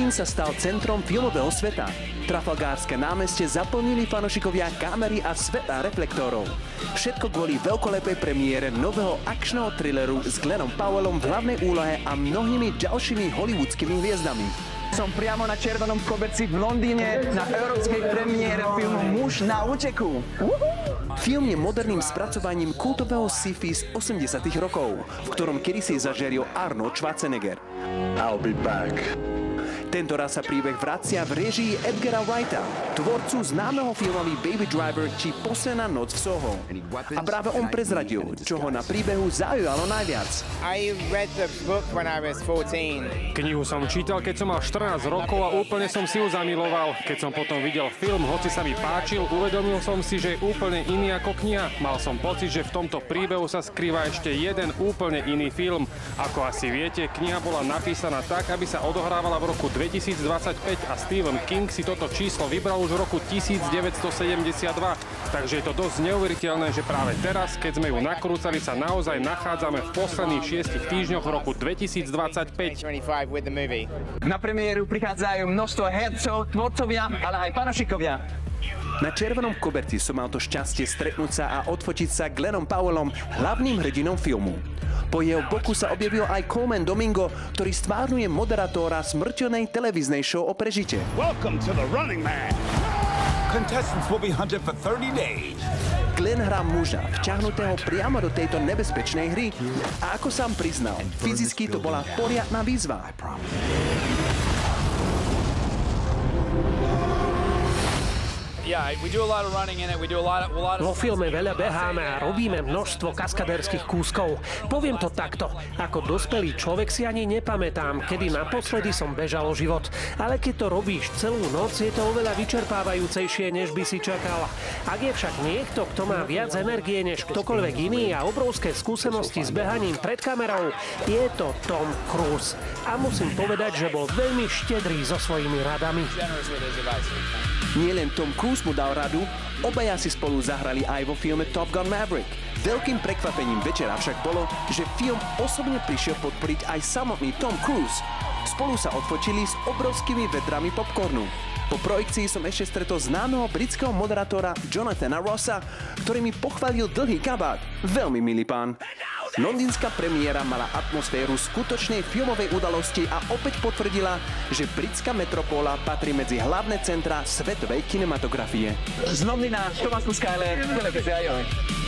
Londýn sa stal centrom filmového sveta. Trafalgárske námestie zaplnili fanúšikovia kamery a svetla reflektorov. Všetko kvôli veľkolepej premiére nového akčného thrilleru s Glennom Powellom v hlavnej úlohe a mnohými ďalšími hollywoodskými hviezdami. Som priamo na červenom koberci v Londýne na európskej premiére filmu Muž na úteku. Film je moderným spracovaním kultového sci-fi z 80. rokov, v ktorom kedysi zažiaril Arnold Schwarzenegger. I'll be back. Tento raz sa príbeh vracia v réžii Edgara Wrighta, tvorcu známeho filmový Baby Driver či Posledná noc v Soho. A práve on prezradil, čo ho na príbehu zaujalo najviac. Knihu som čítal, keď som mal 14 rokov a úplne som si ju zamiloval. Keď som potom videl film, hoci sa mi páčil, uvedomil som si, že je úplne iný ako kniha. Mal som pocit, že v tomto príbehu sa skrýva ešte jeden úplne iný film. Ako asi viete, kniha bola napísaná tak, aby sa odohrávala v roku 2025 a Stephen King si toto číslo vybral už v roku 1972. Takže je to dosť neuveriteľné, že práve teraz, keď sme ju nakrúcali, sa naozaj nachádzame v posledných 6 týždňoch roku 2025. Na premiéru prichádzajú množstvo hercov, tvorcovia, ale aj fanúšikovia. Na červenom koberci som mal to šťastie stretnúť sa a odfotiť sa Glennom Powellom, hlavným hrdinom filmu. Po jeho boku sa objavil aj Colman Domingo, ktorý stvárňuje moderátora smrteľnej televíznej show o prežite. Welcome to the Running Man. Contestants will be hunted for 30 days. Glenn hrá muža, vťahnutého priamo do tejto nebezpečnej hry a ako sám priznal, fyzicky to bola poriadna výzva. Vo filme veľa beháme a robíme množstvo kaskadérskych kúskov. Poviem to takto. Ako dospelý človek si ani nepamätám, kedy naposledy som bežal o život. Ale keď to robíš celú noc, je to oveľa vyčerpávajúcejšie, než by si čakala. Ak je však niekto, kto má viac energie než ktokoľvek iný a obrovské skúsenosti s behaním pred kamerou, je to Tom Cruise. A musím povedať, že bol veľmi štedrý so svojimi radami. Nielen Tom Cruise mu dal radu, obaja si spolu zahrali aj vo filme Top Gun Maverick. Veľkým prekvapením večera však bolo, že film osobne prišiel podporiť aj samotný Tom Cruise. Spolu sa odfočili s obrovskými vedrami popcornu. Po projekcii som ešte stretol známeho britského moderátora Jonathana Rossa, ktorý mi pochválil dlhý kabát. Veľmi milý pán. Londýnska premiéra mala atmosféru skutočnej filmovej udalosti a opäť potvrdila, že britská metropóla patrí medzi hlavné centrá svetovej kinematografie. Z Londýna Tomáš Kuskajler, televízia Joj.